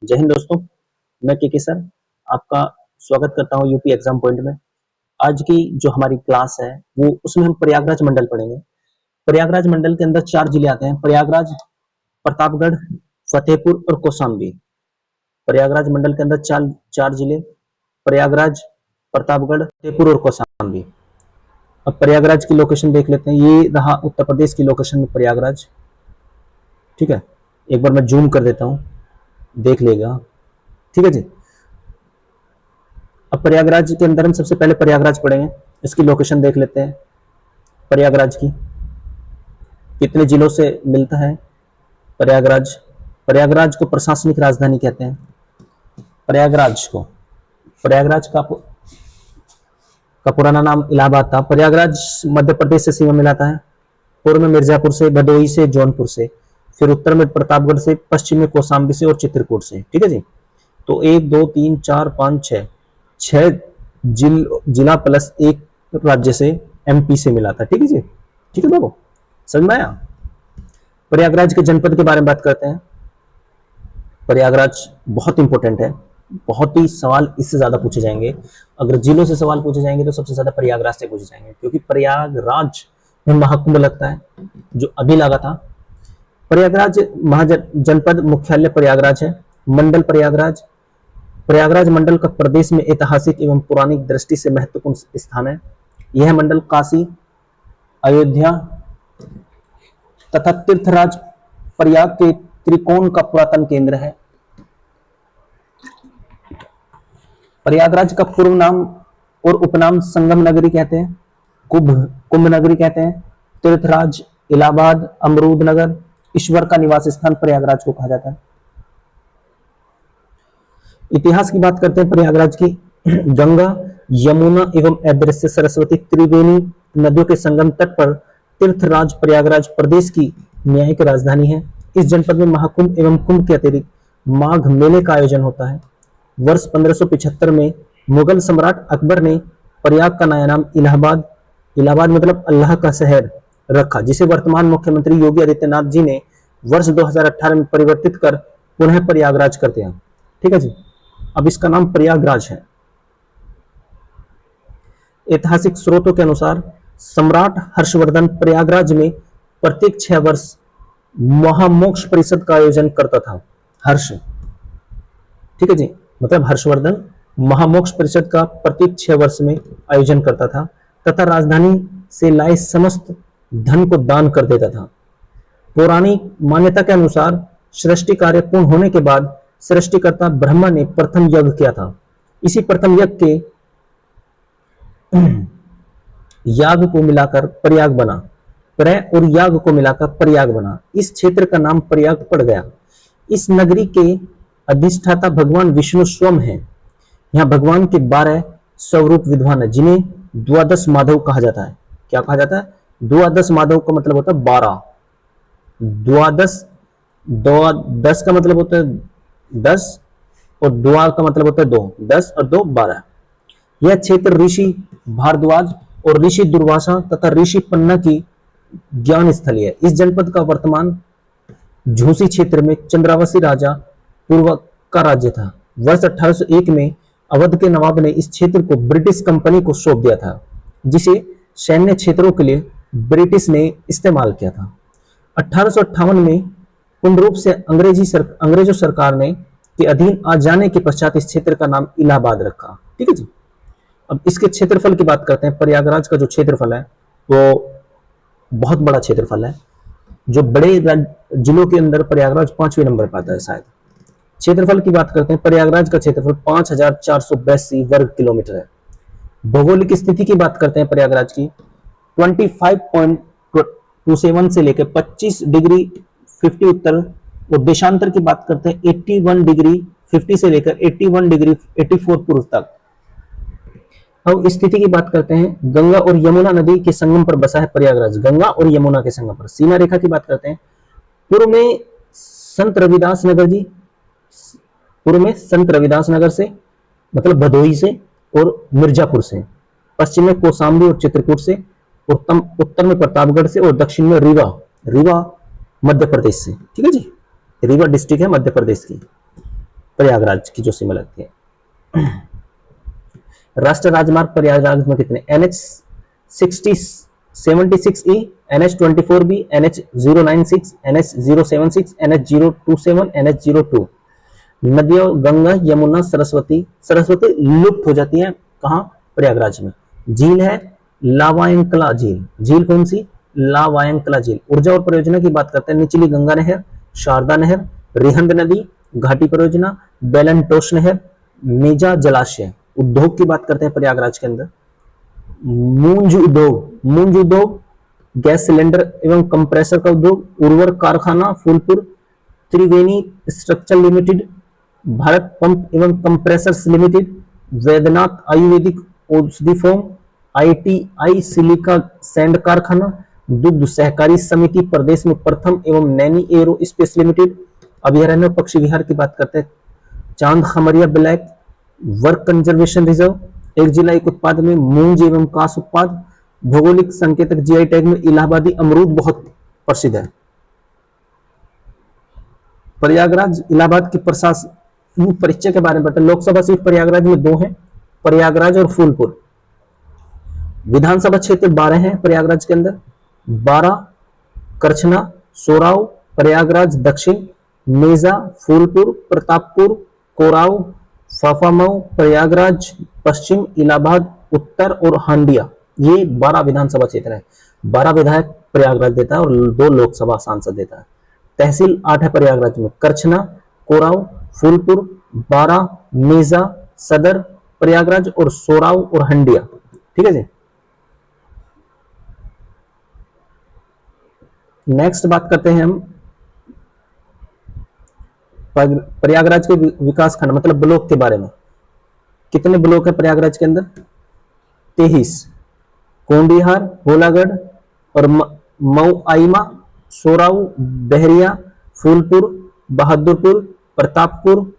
जय हिंद दोस्तों। मैं के सर आपका स्वागत करता हूं यूपी एग्जाम पॉइंट में। आज की जो हमारी क्लास है वो उसमें हम प्रयागराज मंडल पढ़ेंगे। प्रयागराज मंडल के अंदर 4 जिले आते हैं: प्रयागराज, प्रतापगढ़, फतेहपुर और कौशाम्बी। प्रयागराज मंडल के अंदर चार चार जिले: प्रयागराज, प्रतापगढ़, फतेहपुर और कौशाम्बी। अब प्रयागराज की लोकेशन देख लेते हैं। ये रहा उत्तर प्रदेश की लोकेशन में प्रयागराज। ठीक है, एक बार मैं जूम कर देता हूं, देख लेगा। ठीक है जी। अब प्रयागराज के अंदर हम सबसे पहले प्रयागराज पढ़ेंगे। इसकी लोकेशन देख लेते हैं। प्रयागराज की कितने जिलों से मिलता है प्रयागराज? प्रयागराज को प्रशासनिक राजधानी कहते हैं। प्रयागराज का पुराना नाम इलाहाबाद था। प्रयागराज मध्य प्रदेश से सीमा मिलाता है। पूर्व में मिर्जापुर से, भदोही से, जौनपुर से, फिर उत्तर में प्रतापगढ़ से, पश्चिम में कौशाम्बी से और चित्रकूट से। ठीक है जी। तो 1 2 3 4 5 6 जिला प्लस एक राज्य से, एमपी से मिला था। ठीक है जी। ठीक है बाबू, समझ में आया? प्रयागराज के जनपद के बारे में बात करते हैं। प्रयागराज बहुत इंपॉर्टेंट है, बहुत ही सवाल इससे ज्यादा पूछे जाएंगे। अगर जिलों से सवाल पूछे जाएंगे तो सबसे ज्यादा प्रयागराज से पूछे जाएंगे, क्योंकि प्रयागराज में महाकुंभ लगता है जो अभी लगा था। प्रयागराज जनपद मुख्यालय प्रयागराज है। मंडल प्रयागराज। प्रयागराज मंडल का प्रदेश में ऐतिहासिक एवं पौराणिक दृष्टि से महत्वपूर्ण स्थान है। यह मंडल काशी, अयोध्या तथा तीर्थराज प्रयाग के त्रिकोण का पुरातन केंद्र है। प्रयागराज का पूर्व नाम और उपनाम संगम नगरी कहते हैं, कुंभ नगरी कहते हैं, तीर्थराज, इलाहाबाद, अमरूद नगर, ईश्वर का निवास स्थान प्रयागराज को कहा जाता है। इतिहास की बात करते हैं प्रयागराज की। गंगा, यमुना एवं अदृश्य सरस्वती त्रिवेणी नदियों के संगम तट पर तीर्थराज प्रयागराज प्रदेश की न्यायिक राजधानी है। इस जनपद में महाकुंभ एवं कुंभ के अतिरिक्त माघ मेले का आयोजन होता है। वर्ष 1575 में मुगल सम्राट अकबर ने प्रयाग का नया नाम इलाहाबाद मतलब अल्लाह का शहर रखा, जिसे वर्तमान मुख्यमंत्री योगी आदित्यनाथ जी ने वर्ष 2018 में परिवर्तित कर पुनः प्रयागराज कर दिया। ठीक है जी। अब इसका नाम प्रयागराज है। ऐतिहासिक स्रोतों के अनुसार सम्राट हर्षवर्धन प्रयागराज में प्रत्येक 6 वर्ष महामोक्ष परिषद का आयोजन करता था। हर्ष, ठीक है जी, मतलब हर्षवर्धन महामोक्ष परिषद का प्रत्येक 6 वर्ष में आयोजन करता था तथा राजधानी से लाए समस्त धन को दान कर देता था। पौराणिक मान्यता के अनुसार सृष्टि कार्य पूर्ण होने के बाद सृष्टिकर्ता ब्रह्मा ने प्रथम यज्ञ किया था। इसी प्रथम यज्ञ के याग को मिलाकर प्रयाग बना। प्रय और याग को मिलाकर प्रयाग बना। इस क्षेत्र का नाम प्रयाग पड़ गया। इस नगरी के अधिष्ठाता भगवान विष्णु स्वयं है। यहाँ भगवान के 12 स्वरूप विद्वान है, जिन्हें द्वादश माधव कहा जाता है। क्या कहा जाता है? द्वादश माधव का मतलब होता है 12। द्वादश का मतलब होता है 10 और द्वा का मतलब होता है 2। 10 और 2 12। यह क्षेत्र ऋषि भारद्वाज और ऋषि दुर्वासा तथा ऋषि पन्ना की ज्ञान स्थली है। इस जनपद का वर्तमान झूसी क्षेत्र में चंद्रावसी राजा पूर्व का राज्य था। वर्ष 1801 में अवध के नवाब ने इस क्षेत्र को ब्रिटिश कंपनी को सौंप दिया था, जिसे सैन्य क्षेत्रों के लिए ब्रिटिश ने इस्तेमाल किया था। 1858 में पूर्ण रूप से अंग्रेजों सरकार ने के अधीन आ जाने के पश्चात इस क्षेत्र का नाम इलाहाबाद रखा। ठीक है जी। अब इसके क्षेत्रफल की बात करते हैं। प्रयागराज का जो क्षेत्रफल है वो बहुत बड़ा क्षेत्रफल है। जो बड़े जिलों के अंदर प्रयागराज 5वें नंबर पर आता है शायद। क्षेत्रफल की बात करते हैं। प्रयागराज का क्षेत्रफल 5482 वर्ग किलोमीटर है। भौगोलिक स्थिति की बात करते हैं प्रयागराज की। 25.27 से लेकर 25 डिग्री 50 उत्तर, और देशांतर की बात करते हैं 81 डिग्री 50 से लेकर 81 डिग्री 84 पूर्व तक। अब स्थिति की बात करते हैं। गंगा और यमुना नदी के संगम पर बसा है प्रयागराज। गंगा और यमुना के संगम पर। सीमा रेखा की बात करते हैं। पूर्व में संत रविदास नगर से मतलब भदोही से और मिर्जापुर से, पश्चिम में कौशाम्बी और चित्रकूट से, उत्तर में प्रतापगढ़ से और दक्षिण में रीवा मध्य प्रदेश से। ठीक है जी। रीवा डिस्ट्रिक्ट है मध्य प्रदेश की। प्रयागराज की जो सीमा लगती है। राष्ट्रीय राजमार्ग प्रयागराज में कितने? NH 76E, NH 24B, NH 096, NH 076, NH 027, NH 02। नदियों गंगा, यमुना, सरस्वती। सरस्वती लुप्त हो जाती है कहाँ? प्रयागराज में। झील है लावायंकला झील। झील कौन सी? लावायंकला झील। ऊर्जा और परियोजना की बात करते हैं, निचली गंगा नहर, शारदा नहर, रिहंद नदी, घाटी परियोजना, बेलनटोस नहर, मेजा जलाशय। उद्योग की बात करते हैं प्रयागराज के अंदर, मूंज उद्योग, गैस सिलेंडर एवं कंप्रेसर का उद्योग, उर्वरक कारखाना फूलपुर, त्रिवेणी स्ट्रक्चर लिमिटेड, भारत पंप एवं कंप्रेसर्स लिमिटेड, वैद्यनाथ आयुर्वेदिक औषधि फॉर्म, ITI सिलिका सैंड कारखाना, दुग्ध सहकारी समिति प्रदेश में प्रथम एवं नैनी एरो स्पेस लिमिटेड। अभयारण्य पक्षी विहार की बात करते हैं, Chand Khamaria blackbuck conservation reserve. एक जिला एक उत्पाद में मूंज एवं कांस उत्पाद। भौगोलिक संकेतक GI टैग में इलाहाबादी अमरूद बहुत प्रसिद्ध है। प्रयागराज इलाहाबाद की प्रशासनिक परिचय के बारे में बताएं। लोकसभा सीट प्रयागराज में 2 है, प्रयागराज और फूलपुर। विधानसभा क्षेत्र 12 है प्रयागराज के अंदर, 12 करछना, सोराव, प्रयागराज दक्षिण, मेजा, फूलपुर, प्रतापपुर, कोराव, फाफामऊ, प्रयागराज पश्चिम, इलाहाबाद उत्तर और हांडिया। ये 12 विधानसभा क्षेत्र है। 12 विधायक प्रयागराज देता है और 2 लोकसभा सांसद देता है। तहसील 8 है प्रयागराज में, करछना, कोराव, फूलपुर, 12, मेजा, सदर, प्रयागराज और सोराव और हंडिया। ठीक है जी। नेक्स्ट बात करते हैं हम प्रयागराज के विकास खंड मतलब ब्लॉक के बारे में। कितने ब्लॉक है प्रयागराज के अंदर? 23। कोंडिहार, होलागढ़ और मऊआइमा, सोराऊ, बहरिया, फूलपुर, बहादुरपुर, प्रतापपुर,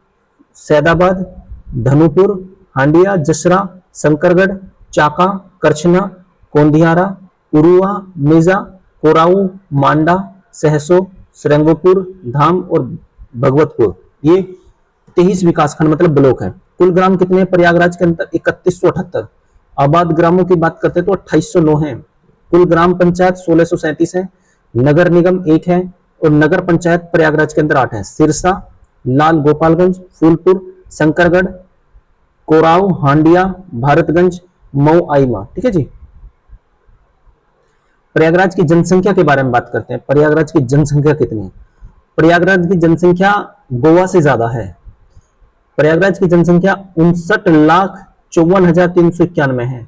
सैदाबाद, धनुपुर, हांडिया, जसरा, शंकरगढ़, चाका, करछना, कोंडिहारा, उरुआ, मेजा, कोराऊ, मांडा, सहसो, श्रृंगपुर, धाम और भगवतपुर। ये 23 विकासखंड मतलब ब्लॉक है। कुल ग्राम कितने हैं प्रयागराज के अंदर? 3178। आबाद ग्रामों की बात करते हैं तो 2809 है। कुल ग्राम पंचायत 1637 है। नगर निगम 1 है और नगर पंचायत प्रयागराज के अंदर 8 है। सिरसा, लाल गोपालगंज, फूलपुर, शंकरगढ़, कोराव, हांडिया, भारतगंज, मऊआइमा। ठीक है जी। प्रयागराज की जनसंख्या के बारे में बात करते हैं। प्रयागराज की जनसंख्या कितनी है? प्रयागराज की जनसंख्या गोवा से ज्यादा है। प्रयागराज की जनसंख्या 59,54,391 है।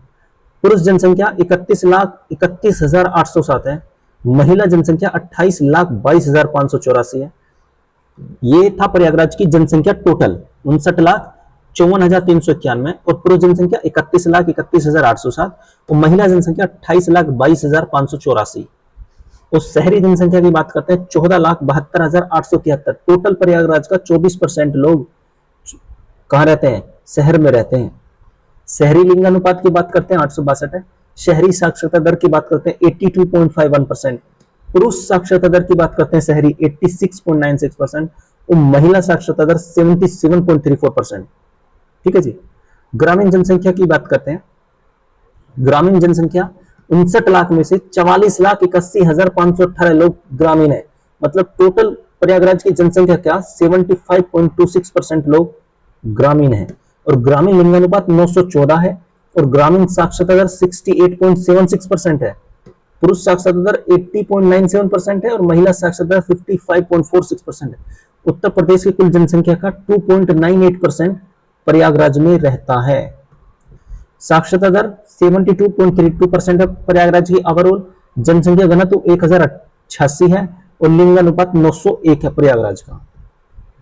पुरुष जनसंख्या 31,31,807 है। महिला जनसंख्या 28,22,584 है। ये था प्रयागराज की जनसंख्या टोटल 59,54,391 और पुरुष जनसंख्या 31,31,807 और महिला जनसंख्या 28,22,584। और शहरी जनसंख्या की बात करते हैं 14,72,873। टोटल प्रयागराज का 24% लोग कहां रहते हैं? शहर में रहते हैं। शहरी लिंगानुपात की बात करते हैं 862 है। शहरी साक्षरता दर की बात करते हैं 82.51%। पुरुष साक्षरता दर की बात करते हैं शहरी 86.96% और महिला साक्षरता दर 77.34%। ठीक है जी। ग्रामीण जनसंख्या की बात करते हैं। ग्रामीण जनसंख्या 59 लाख में से 44,81,518 लोग ग्रामीण है। मतलब टोटल प्रयागराज की जनसंख्या क्या 75.26% लोग ग्रामीण है। और ग्रामीण लिंगानुपात 914 है और ग्रामीण साक्षरता दर 68.76% है। पुरुष साक्षरता दर 80.97% है और महिला साक्षरता दर 55.46% है। उत्तर प्रदेश की कुल जनसंख्या का 2.98% प्रयागराज में रहता है। साक्षरता दर 72.32% है प्रयागराज की। ओवरऑल जनसंख्या घनत्व 1088 है और लिंगानुपात 901 है प्रयागराज का।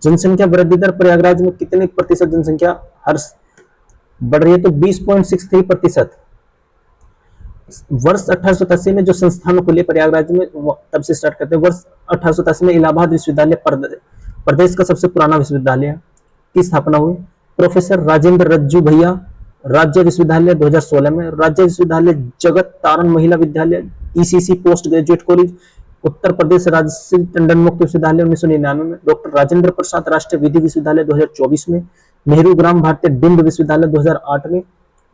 जनसंख्या वृद्धि दर प्रयागराज में कितने प्रतिशत जनसंख्या हर बढ़ रही है? तो 20.63%। वर्ष 1883 में जो संस्थान खुले प्रयागराज में तब से स्टार्ट करते हैं। वर्ष 1883 में इलाहाबाद विश्वविद्यालय प्रदेश का सबसे पुराना विश्वविद्यालय की स्थापना हुई। प्रोफेसर राजेंद्र रज्जू भैया राज्य विश्वविद्यालय 2016 में। राज्य विश्वविद्यालय जगत तारण महिला विद्यालय ECC post graduate college Uttar Pradesh Rajshree Tandon मुक्त विश्वविद्यालय 1999 में, डॉक्टर राजेंद्र प्रसाद राष्ट्रीय विधि विश्वविद्यालय 2024 में, नेहरू ग्राम भारतीय डिम्ड विश्वविद्यालय 2008 में,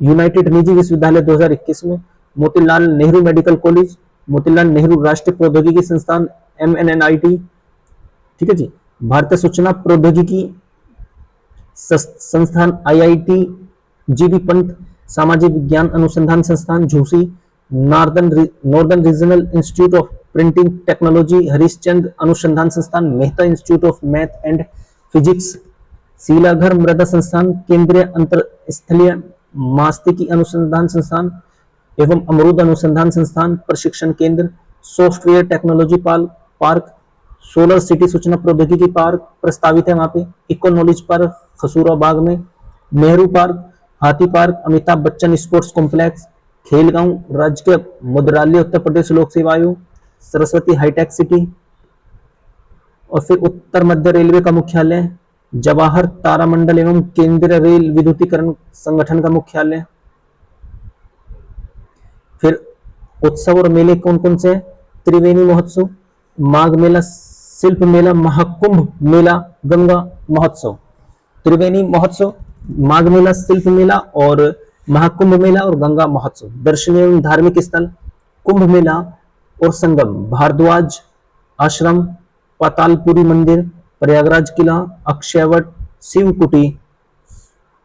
यूनाइटेड निजी विश्वविद्यालय 2021 में, मोतीलाल नेहरू मेडिकल कॉलेज, मोतीलाल नेहरू राष्ट्रीय प्रौद्योगिकी संस्थान MNNIT, ठीक है जी, भारतीय सूचना प्रौद्योगिकी संस्थान IIT जीबी पंत, सामाजिक विज्ञान अनुसंधान संस्थान Jhusi, northern regional institute of printing technology Harishchandra अनुसंधान संस्थान, Mehta institute of math and physics, शीलाघर मृदा संस्थान, केंद्रीय अंतरस्थलीय मास्तिकी अनुसंधान संस्थान एवं अमरूद अनुसंधान संस्थान प्रशिक्षण केंद्र, software technology park, solar city सूचना प्रौद्योगिकी पार्क प्रस्तावित है वहां पे, इको नॉलेज पार्क खसूराबाग में, नेहरू पार्क, हाथी park, Amitabh Bachchan sports complex, Khelgaon, राज्य मुद्रालय उत्तर प्रदेश लोक सेवा आयोग, सरस्वती हाईटेक सिटी, और फिर उत्तर मध्य रेलवे का मुख्यालय, जवाहर तारामंडल एवं केंद्रीय रेल विद्युतीकरण संगठन का मुख्यालय। फिर उत्सव और मेले कौन कौन से हैं? त्रिवेणी महोत्सव, माघ मेला, शिल्प मेला, महाकुंभ मेला, गंगा महोत्सव। त्रिवेणी महोत्सव, माघ मेला, शिल्प मेला और महाकुंभ मेला और गंगा महोत्सव। दर्शनीय एवं धार्मिक स्थल, कुंभ मेला और संगम, भारद्वाज आश्रम, पातालपुरी मंदिर, प्रयागराज किला, अक्षयवट, शिव कुटी,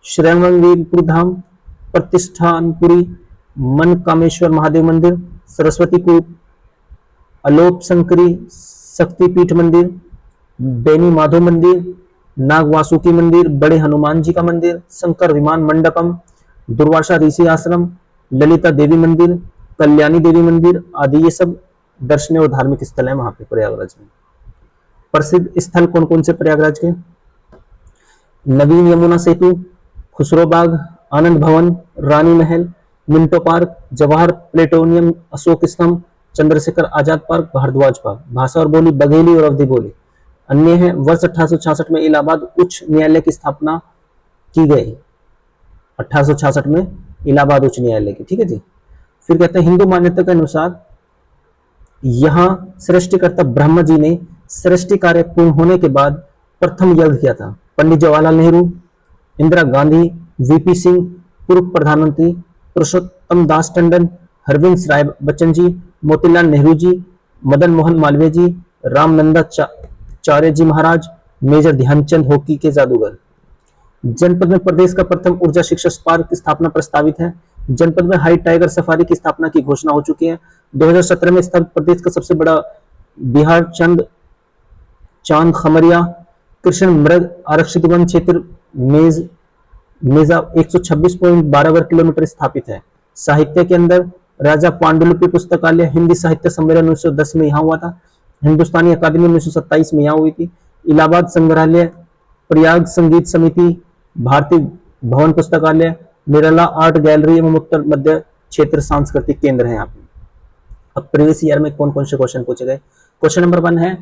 श्रवणबेलपुर धाम, प्रतिष्ठानपुरी, मनकामेश्वर महादेव मंदिर, सरस्वती कूप, अलोप शंकरी शक्तिपीठ मंदिर, बेनी माधव मंदिर, नाग वासुकी मंदिर, बड़े हनुमान जी का मंदिर, शंकर विमान मंडपम, दुर्वासा ऋषि आश्रम, ललिता देवी मंदिर, कल्याणी देवी मंदिर आदि, ये सब दर्शनीय और धार्मिक स्थल है वहां पे प्रयागराज में। प्रसिद्ध स्थल कौन कौन से प्रयागराज के? नवीन यमुना सेतु, खुसरो बाग, आनंद भवन, रानी महल, मिंटो पार्क, जवाहर प्लेटोनियम, अशोक स्तंभ, चंद्रशेखर आजाद पार्क, भारद्वाज पार्क। भाषा और बोली बघेली और अवधी बोली। अन्य है, वर्ष 1866 में इलाहाबाद उच्च न्यायालय की स्थापना की गई। 1866 में इलाहाबाद उच्च न्यायालय की, ठीक है जी। फिर कहते हैं हिंदू मान्यता के अनुसार यहां सृष्टिकर्ता ब्रह्मा जी ने सृष्टि कार्य पूर्ण होने के बाद प्रथम यज्ञ किया था। पंडित जवाहरलाल नेहरू, इंदिरा गांधी, वीपी सिंह पूर्व प्रधानमंत्री, पुरुषोत्तम दास टंडन, हरविंद राय बच्चन जी, मोतीलाल नेहरू जी, मदन मोहन मालवीय जी, रामनंदाचार्य जी महाराज, मेजर ध्यानचंद हॉकी के जादूगर। जनपद में प्रदेश का प्रथम ऊर्जा शिक्षा पार्क की स्थापना प्रस्तावित है। जनपद में हाई टाइगर सफारी की स्थापना की घोषणा हो चुकी है। 2017 में स्थापित प्रदेश का सबसे बड़ा बिहार चांद खमरिया कृष्ण मृग आरक्षित वन क्षेत्र मेजा 126.12 वर्ग किलोमीटर स्थापित है। साहित्य के अंदर राजा पांडुलिपि पुस्तकालय, हिंदी साहित्य सम्मेलन 1910 में यहाँ हुआ था। हिंदुस्तानी अकादमी 1927 में यहाँ हुई थी। इलाहाबाद संग्रहालय, प्रयाग संगीत समिति, भारतीय भवन पुस्तकालय, निराला आर्ट गैलरी एवं उत्तर मध्य क्षेत्र सांस्कृतिक केंद्र है यहाँ पे। अब प्रीवियस ईयर में कौन कौन से क्वेश्चन पूछे गए? क्वेश्चन नंबर 1 है,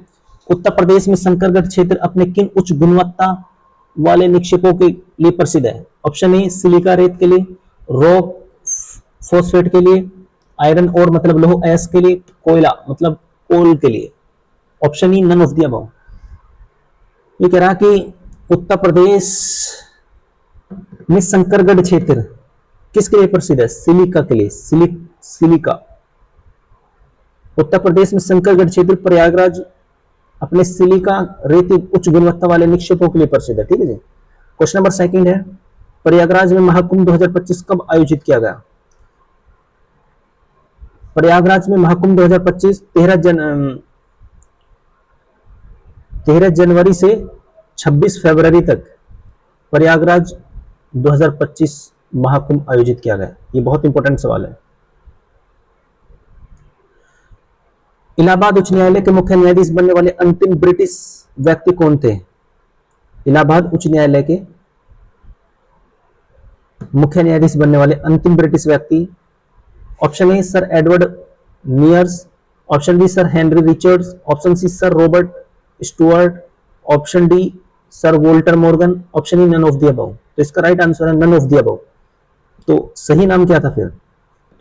उत्तर प्रदेश में संकरगढ़ क्षेत्र अपने किन उच्च गुणवत्ता वाले निक्षेपों के लिए प्रसिद्ध है? ऑप्शन ए सिलिका रेत के लिए, रॉक फॉस्फेट के लिए, आयरन और मतलब लोह अयस्क के लिए, कोयला मतलब कोल के लिए। Option E none of the above. ये कह रहा कि उत्तर प्रदेश में संकरगढ़ क्षेत्र किसके लिए प्रसिद्ध है? सिलिका के लिए। सिलिका। उत्तर प्रदेश में संकरगढ़ क्षेत्र प्रयागराज अपने सिलिका रेती उच्च गुणवत्ता वाले निक्षेपों के लिए प्रसिद्ध है, ठीक है जी। क्वेश्चन नंबर 2 है, प्रयागराज में महाकुंभ 2025 कब आयोजित किया गया? प्रयागराज में महाकुंभ 2025 13 जनवरी से 26 फरवरी तक प्रयागराज 2025 महाकुंभ आयोजित किया गया। ये बहुत इंपॉर्टेंट सवाल है। इलाहाबाद उच्च न्यायालय के मुख्य न्यायाधीश बनने वाले अंतिम ब्रिटिश व्यक्ति कौन थे? इलाहाबाद उच्च न्यायालय के मुख्य न्यायाधीश बनने वाले अंतिम ब्रिटिश व्यक्ति। Option A sir Edward Nears, option B sir Henry Richards, option C sir Robert Stuart, option D sir Walter Morgan, option E none of the above. तो इसका राइट आंसर है नन ऑफ द अबव। तो सही नाम क्या था फिर?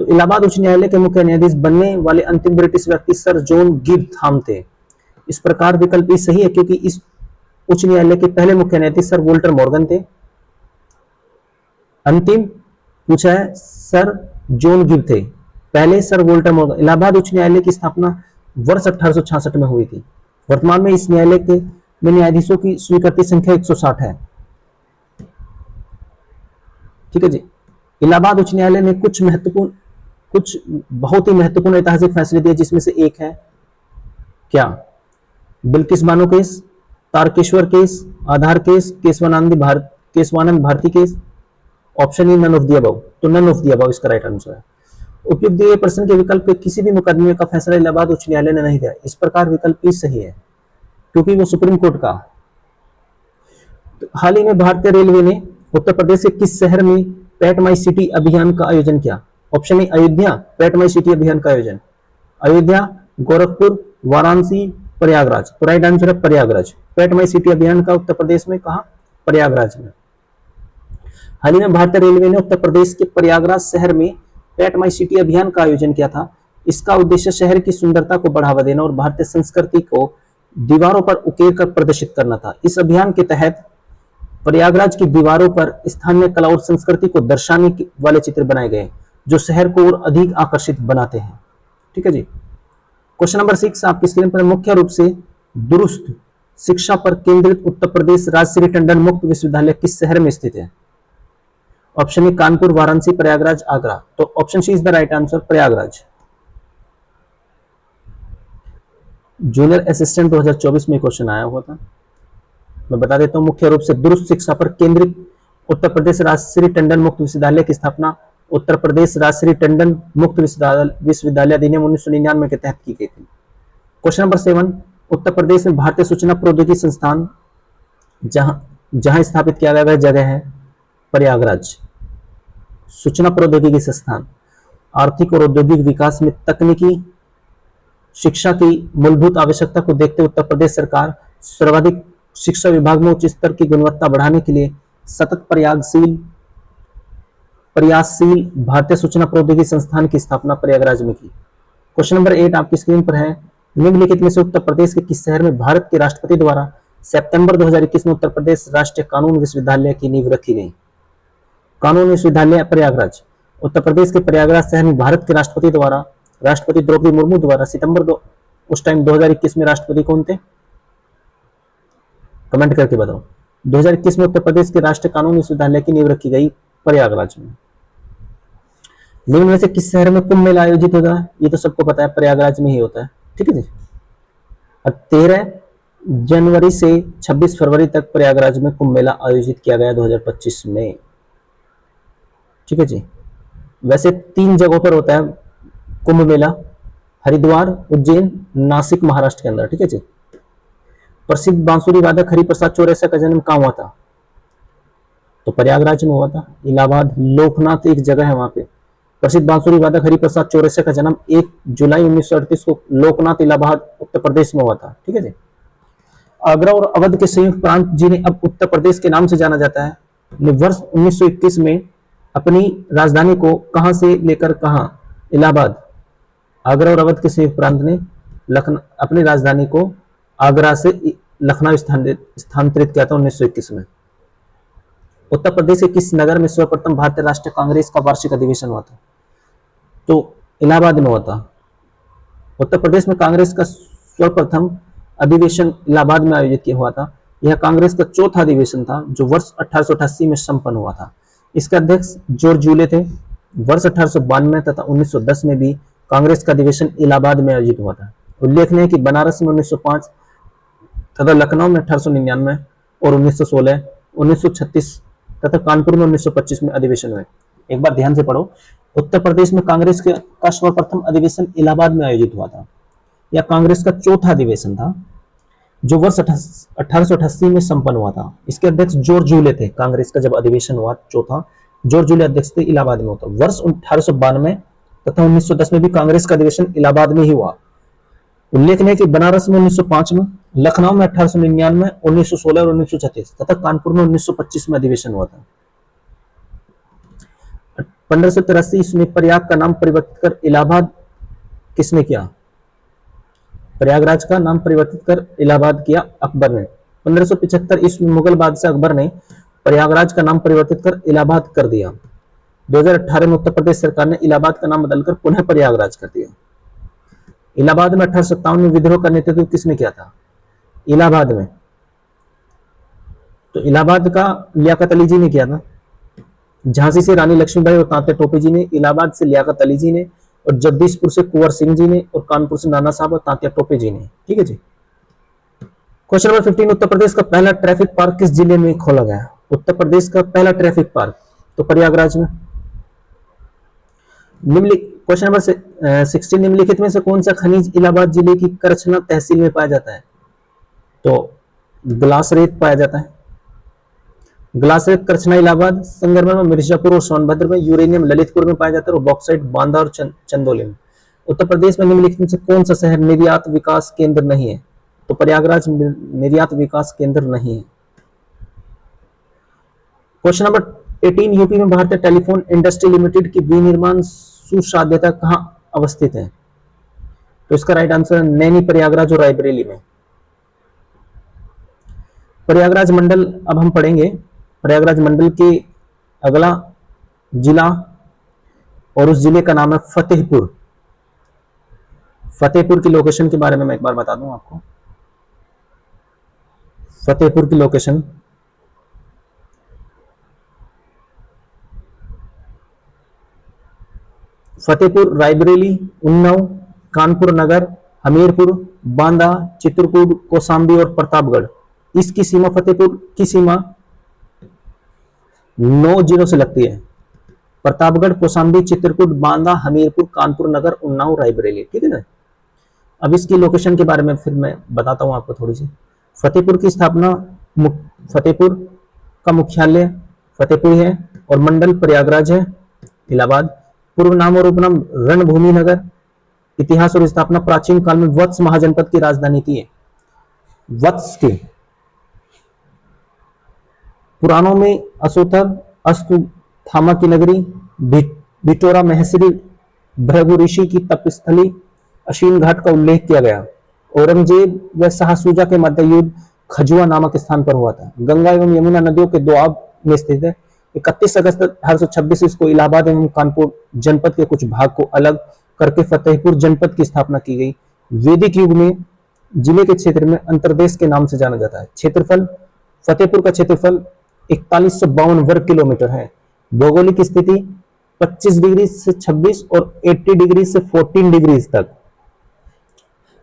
तो इलाहाबाद उच्च न्यायालय के मुख्य न्यायाधीश बनने वाले अंतिम ब्रिटिश व्यक्ति सर जॉन गिबथॉर्न थे। इस प्रकार विकल्प ई सही है, क्योंकि इस उच्च न्यायालय के पहले मुख्य न्यायाधीश सर वोल्टर मॉर्गन थे। अंतिम पूछा है सर जॉन गिब थे, पहले सर वोल्टर मॉर्गन। इलाहाबाद उच्च न्यायालय की स्थापना वर्ष 1866 में हुई थी। वर्तमान में इस न्यायालय के में न्यायाधीशों की स्वीकृति संख्या 160 है। ठीक है जी। इलाहाबाद उच्च न्यायालय ने कुछ बहुत ही महत्वपूर्ण ऐतिहासिक फैसले दिए, जिसमें से एक है क्या, Bilkis Bano case, Tarkeshwar case, Aadhaar case, Kesavananda Bharati case. Option E none of the above, तो नन ऑफ द अबव इसका राइट आंसर है। उपयुक्त दिए प्रश्न के विकल्प के किसी भी मुकदमे का फैसला इलाहाबाद उच्च न्यायालय ने नहीं दिया। इस प्रकार विकल्प ई सही है, क्योंकि वो सुप्रीम कोर्ट का। तो हाल ही में भारतीय रेलवे ने उत्तर प्रदेश के किस शहर में पैट माई सिटी अभियान का आयोजन किया? Option A Ayodhya, PAT my city अभियान का आयोजन अयोध्या, गोरखपुर, वाराणसी, प्रयागराज। तो राइट आंसर है प्रयागराज। पैट माई सिटी अभियान का उत्तर प्रदेश में कहा? प्रयागराज में। हाल ही में भारतीय रेलवे ने उत्तर प्रदेश के प्रयागराज शहर में पैट माई सिटी अभियान का आयोजन किया था। इसका उद्देश्य शहर की सुंदरता को बढ़ावा देना और भारतीय संस्कृति को दीवारों पर उकेर कर प्रदर्शित करना था। इस अभियान के तहत प्रयागराज की दीवारों पर स्थानीय कला और संस्कृति को दर्शाने वाले चित्र बनाए गए, जो शहर को और अधिक आकर्षित बनाते हैं। ठीक है जी। क्वेश्चन नंबर 6 आपकी स्क्रीन पर, मुख्य रूप से दुरुस्त शिक्षा पर केंद्रित उत्तर प्रदेश राजश्री टंडन मुक्त विश्वविद्यालय किस शहर में स्थित है? Option A Kanpur, Varanasi, Prayagraj, Agra. तो option C is the right answer, Prayagraj. Junior assistant 2024 में क्वेश्चन आया हुआ था, मैं बता देता हूं। मुख्य रूप से दुरुस्त शिक्षा पर केंद्रित उत्तर प्रदेश राजश्री टंडन मुक्त विश्वविद्यालय की स्थापना उत्तर प्रदेश राजश्री टंडन मुक्त विश्वविद्यालय अधिनियम 1999 के तहत की गई थी। क्वेश्चन नंबर 7, उत्तर प्रदेश में भारतीय सूचना प्रौद्योगिकी संस्थान जहां स्थापित किया गया वह जगह है प्रयागराज। सूचना प्रौद्योगिकी संस्थान आर्थिक और औद्योगिक विकास में तकनीकी शिक्षा की मूलभूत आवश्यकता को देखते हुए उत्तर प्रदेश सरकार सर्वाधिक शिक्षा विभाग में उच्च स्तर की गुणवत्ता बढ़ाने के लिए सतत प्रयासशील भारतीय सूचना प्रौद्योगिकी संस्थान की स्थापना प्रयागराज में की। क्वेश्चन नंबर 8 आपकी स्क्रीन पर है, निम्नलिखित में से उत्तर प्रदेश के किस शहर में भारत के राष्ट्रपति द्वारा सितंबर 2021 में उत्तर प्रदेश राष्ट्रीय कानून विश्वविद्यालय की नींव रखी गई? कानून विश्वविद्यालय प्रयागराज। उत्तर प्रदेश के प्रयागराज शहर में भारत के राष्ट्रपति द्वारा, राष्ट्रपति द्रौपदी मुर्मू द्वारा उस टाइम 2021 में राष्ट्रपति कौन थे? कमेंट करके बताओ। 2021 में उत्तर प्रदेश के राष्ट्रीय कानून विश्वविद्यालय की नींव रखी गई प्रयागराज में। निम्न में से किस शहर में कुंभ मेला आयोजित होता है? ये तो सबको पता है, प्रयागराज में ही होता है। ठीक है जी। 13 जनवरी से 26 फरवरी तक प्रयागराज में कुंभ मेला आयोजित किया गया 2025 में। ठीक है जी। वैसे 3 जगहों पर होता है कुंभ मेला, हरिद्वार, उज्जैन, नासिक महाराष्ट्र के अंदर। ठीक है जी। प्रसिद्ध बांसुरी वादक हरिप्रसाद चौरसिया का जन्म कहाँ हुआ था? तो प्रयागराज में हुआ था। इलाहाबाद लोकनाथ एक जगह है वहां पे। प्रसिद्ध बांसुरी वादक हरिप्रसाद चौरसिया का जन्म 1 जुलाई 1938 को लोकनाथ इलाहाबाद उत्तर प्रदेश में हुआ था। ठीक है जी। आगरा और अवध के संयुक्त प्रांत जिन्हें अब उत्तर प्रदेश के नाम से जाना जाता है, ने वर्ष 1921 में अपनी राजधानी को कहां से लेकर कहां, इलाहाबाद, आगरा और अवध के संयुक्त प्रांत ने अपनी राजधानी को आगरा से लखनऊ स्थानांतरित किया था 1921 में। उत्तर प्रदेश के किस नगर में सर्वप्रथम भारतीय राष्ट्रीय कांग्रेस का वार्षिक अधिवेशन हुआ था? तो इलाहाबाद में हुआ था। उत्तर प्रदेश में कांग्रेस का सर्वप्रथम अधिवेशन इलाहाबाद में आयोजित हुआ था। यह कांग्रेस का चौथा अधिवेशन था जो वर्ष 1888 में संपन्न हुआ था। इसके अध्यक्ष जॉर्ज यूले थे। वर्ष 1892 तथा 1910 में भी कांग्रेस का अधिवेशन इलाहाबाद में आयोजित हुआ था। उल्लेखनीय है कि बनारस में 1905 तथा लखनऊ में 1899 और 1916, 1936 तथा कानपुर में 1925 में अधिवेशन हुए। एक बार ध्यान से पढ़ो, उत्तर प्रदेश में कांग्रेस का सर्वप्रथम अधिवेशन इलाहाबाद में आयोजित हुआ था। यह कांग्रेस का चौथा अधिवेशन था जो वर्ष 1888 में संपन्न हुआ था। इसके अध्यक्ष जॉर्ज यूले थे। कांग्रेस का जब अधिवेशन हुआ चौथा, जॉर्ज यूले अध्यक्ष थे, इलाहाबाद में होता। वर्ष 1892 तथा 1910 में भी कांग्रेस का अधिवेशन इलाहाबाद में ही हुआ। उल्लेखनीय है कि बनारस में 1905 में, लखनऊ में 1899, 1916 और 1936 तथा कानपुर में 1925 में अधिवेशन हुआ था। 1583 ईस्वी में प्रयाग का नाम परिवर्तित कर इलाहाबाद किसने किया? प्रयागराज का नाम परिवर्तित कर इलाहाबाद किया अकबर ने। 1575 ईस्वी में मुगल बादशाह अकबर ने प्रयागराज का नाम परिवर्तित कर इलाहाबाद कर दिया। 2018 में उत्तर प्रदेश सरकार ने इलाहाबाद का नाम बदलकर पुनः प्रयागराज कर दिया। इलाहाबाद में 1857 में विद्रोह का नेतृत्व किसने किया था? इलाहाबाद में तो इलाहाबाद का लियाकत अली जी ने किया था। झांसी से रानी लक्ष्मीबाई और तात्या टोपे जी ने, इलाहाबाद से लियाकत अली जी ने, और जगदीशपुर से कुंवर सिंह जी ने, और कानपुर से नाना साहब और तात्या टोपे जी ने। ठीक है जी। क्वेश्चन नंबर 15, उत्तर प्रदेश का पहला ट्रैफिक पार्क किस जिले में खोला गया? उत्तर प्रदेश का पहला ट्रैफिक पार्क तो प्रयागराज में। क्वेश्चन नंबर 16, निम्नलिखित में से कौन सा खनिज इलाहाबाद जिले की करछना तहसील में पाया जाता है? तो ग्लास रेत पाया जाता है। ग्लास रेत करछना इलाहाबाद, संगमरमर मिर्जापुर और सोनभद्र में, यूरेनियम ललितपुर में पाया जाता है, और बॉक्साइट बांदा और चंदौली में। उत्तर प्रदेश में निम्नलिखित में से कौन सा शहर निर्यात विकास केंद्र नहीं है? तो प्रयागराज निर्यात विकास केंद्र नहीं है। क्वेश्चन नंबर 18, यूपी में भारतीय टेलीफोन इंडस्ट्री लिमिटेड की विनिर्माण सुसाध्यता कहां अवस्थित है? तो इसका राइट आंसर नैनी, प्रयागराज और रायबरेली में। प्रयागराज मंडल अब हम पढ़ेंगे। प्रयागराज मंडल के अगला जिला, और उस जिले का नाम है फतेहपुर। फतेहपुर की लोकेशन के बारे में मैं एक बार बता दूं आपको। फतेहपुर की लोकेशन फतेहपुर, रायबरेली, उन्नाव, कानपुर नगर, हमीरपुर, बांदा, चित्रकूट, कौशाम्बी और प्रतापगढ़। इसकी सीमा, फतेहपुर की सीमा 9 जिलों से लगती है। प्रतापगढ़, कौशाम्बी, चित्रकूट, बांदा, हमीरपुर, कानपुर नगर, उन्नाव, रायबरेली। ठीक है ना। अब इसकी लोकेशन के बारे में फिर मैं बताता हूं आपको थोड़ी सी। फतेहपुर की स्थापना, फतेहपुर का मुख्यालय फतेहपुर है, और मंडल प्रयागराज है, इलाहाबाद। पूर्व नाम और उपनाम रणभूमि नगर। इतिहास और स्थापना, प्राचीन काल में वत्स महाजनपद की राजधानी थी। वत्स की पुराणों में असोथर, अस्तुथामा की नगरी, बिटोरा, महसरी, भृगु ऋषि की तपस्थली, अशीन घाट का उल्लेख किया गया। औरंगजेब व शाहसूजा के मध्य युद्ध खजुआ नामक स्थान पर हुआ था। गंगा एवं यमुना नदियों के दोआब में स्थित है। 31 अगस्त 1826 इसको इलाहाबाद एवं कानपुर जनपद के कुछ भाग को अलग करके फतेहपुर जनपद की स्थापना की गई। वैदिक युग में जिले के क्षेत्र में अंतरदेश के नाम से जाना जाता है। क्षेत्रफल, फतेहपुर का क्षेत्रफल 4152 वर्ग किलोमीटर है। भौगोलिक स्थिति 25 डिग्री से 26 और 80 डिग्री से 14 डिग्री तक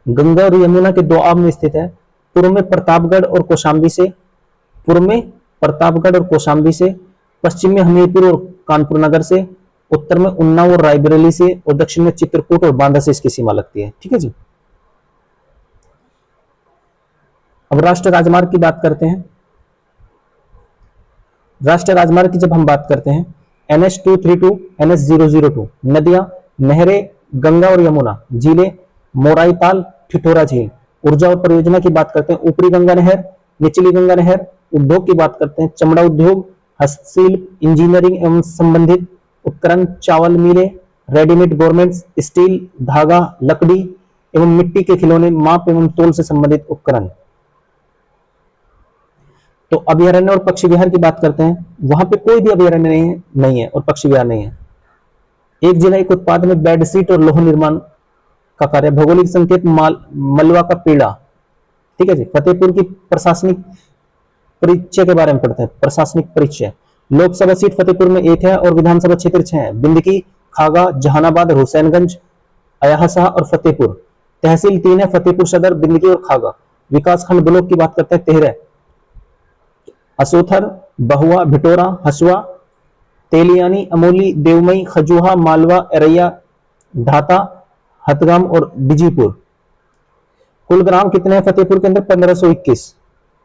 गंगा और यमुना के दोआब में स्थित है। पूर्व में प्रतापगढ़ और कौशाम्बी से, पश्चिम में हमीरपुर और कानपुर नगर से, उत्तर में उन्नाव और रायबरेली से, और दक्षिण में चित्रकूट और बांदा से इसकी सीमा लगती है। ठीक है जी। अब राष्ट्रीय राजमार्ग की बात करते हैं। राष्ट्रीय राजमार्ग की जब हम बात करते हैं, NH232, NH002, नदियां, नहरें, गंगा और यमुना, झीलें, मोराई ताल, ठिठोरा झील। ऊर्जा और परियोजना की बात करते हैं, ऊपरी गंगा नहर, निचली गंगा नहर। उद्योग की बात करते हैं, चमड़ा उद्योग, हस्तशिल्प, इंजीनियरिंग एवं संबंधित उपकरण, चावल मिलें, रेडीमेड गारमेंट्स, स्टील, धागा, लकड़ी एवं मिट्टी के खिलौने, माप एवं तोल से संबंधित उपकरण। तो अभयारण्य और पक्षी विहार की बात करते हैं, वहां पे कोई भी अभयारण्य नहीं है और पक्षी विहार नहीं है। एक जिला एक उत्पाद में बेडशीट और लोह निर्माण का कार्य। भौगोलिक संकेत मलवा का पेड़ा। ठीक है जी। फतेहपुर की प्रशासनिक परिचय के बारे में पढ़ते हैं। प्रशासनिक परिचय, लोकसभा सीट फतेहपुर में 1 है और विधानसभा क्षेत्र 6 है। बिंदकी, खागा, जहानाबाद, हुसैनगंज, अयाहसाह और फतेहपुर। तहसील 3 है, फतेहपुर सदर, बिंदकी और खागा। विकास खंड ब्लॉक की बात करते हैं 13, असोथर, बहुआ, भिटोरा, हसुआ, तेलियानी, अमोली, देवमई, खजुहा, मालवा, एरैया, ढाता, हथगाम और बिजीपुर। कुल ग्राम कितने हैं फतेहपुर के अंदर? 1521।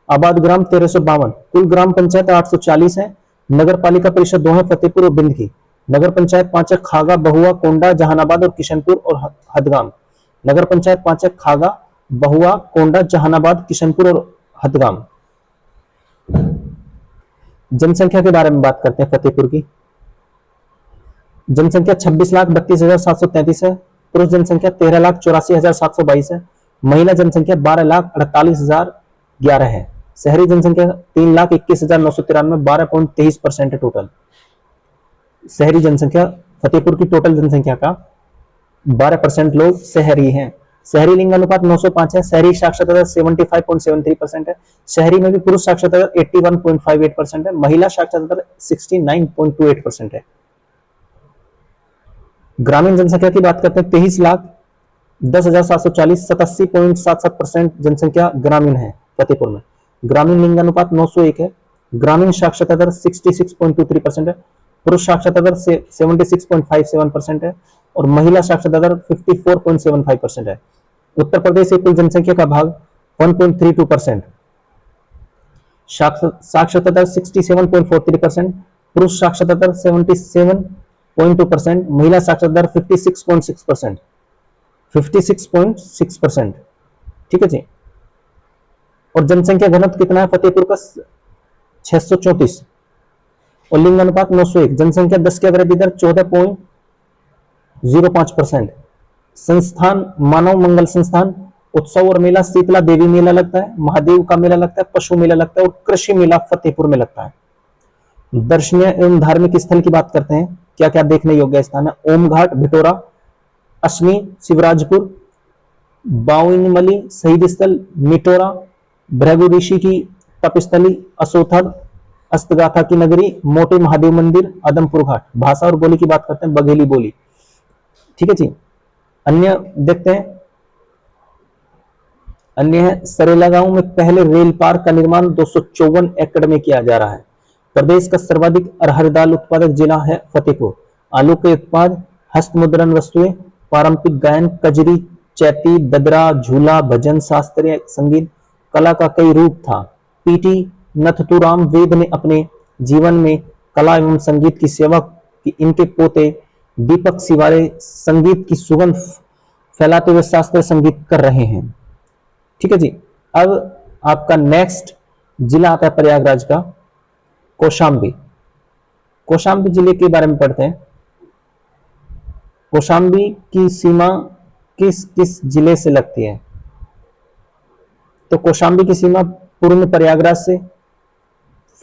आबाद ग्राम 1352। कुल ग्राम पंचायत 840 है। नगर पालिका परिषद 2 है, फतेहपुर और बिंदकी। नगर पंचायत 5 है, खागा, बहुआ, कोंडा, जहानाबाद और किशनपुर और हथगाम। नगर पंचायत 5 है, खागा, बहुआ, कोंडा, जहानाबाद, किशनपुर और हथगाम। जनसंख्या के बारे में बात करते हैं फतेहपुर की। जनसंख्या 26,32,733 है। पुरुष जनसंख्या 13,84,722 है। महिला जनसंख्या 12,48,011 है। शहरी जनसंख्या 3,21,993, 12.23% है टोटल। शहरी जनसंख्या, फतेहपुर की टोटल जनसंख्या का 12% लोग शहरी हैं। शहरी लिंगानुपात 905 है। शहरी साक्षरता दर 75.73% है। शहरी में भी पुरुष साक्षरता दर 81.58% है। महिला साक्षरता दर 69.28% है। ग्रामीण जनसंख्या की बात करते हैं, 23,10,740, 87.77% जनसंख्या ग्रामीण है फतेहपुर में। ग्रामीण लिंगानुपात 901 है। ग्रामीण साक्षरता दर 66.23% है। पुरुष साक्षरता दर 76.57% है और महिला साक्षरता दर 54.75% है। उत्तर प्रदेश से कुल जनसंख्या का भाग 1.32%। साक्षरता दर 67.43%। पुरुष साक्षरता दर 77.2%। महिला साक्षरता दर 56.6%। 56.6%। ठीक है जी। और जनसंख्या घनत्व कितना है फतेहपुर का? 634 और लिंगानुपात 901। जनसंख्या 10 की वृद्धि दर 14.05%। संस्थान मानव मंगल संस्थान। उत्सव और मेला, शीतला देवी मेला लगता है, महादेव का मेला लगता है, पशु मेला लगता है और कृषि मेला फतेहपुर में लगता है। दर्शनीय एवं धार्मिक स्थल की बात करते हैं, क्या क्या देखने योग्य स्थान है? ओम घाट, भिटोरा, अश्नी, शिवराजपुर, बाउनमली शहीद स्थल, मिटोरा, भृगु ऋषि की तपस्थली, असोथर, अस्तगाथा की नगरी, मोटे महादेव मंदिर, आदमपुर घाट। भाषा और बोली की बात करते हैं, बघेली बोली। ठीक है जी। अन्य देखते हैं, अन्य है सरेला गांव में पहले रेल पार्क का निर्माण 254 एकड़ में किया जा रहा है। प्रदेश का सर्वाधिक अरहर दाल उत्पादक जिला है फतेहपुर। आलू के उत्पाद, हस्तमुद्रण वस्तुएं, पारंपरिक गायन, कजरी, चैती, ददरा, झूला, भजन, शास्त्रीय संगीत, कला का कई रूप था। पीटी नथुराम वेद ने अपने जीवन में कला एवं संगीत की सेवा की। इनके पोते दीपक सिवारे संगीत की सुगंध फैलाते हुए शास्त्रीय संगीत कर रहे हैं। ठीक है जी। अब आपका नेक्स्ट जिला आता है प्रयागराज का, कौशाम्बी। कौशाम्बी जिले के बारे में पढ़ते हैं। कौशाम्बी की सीमा किस किस जिले से लगती है? तो कौशाम्बी की सीमा पूर्व में प्रयागराज से,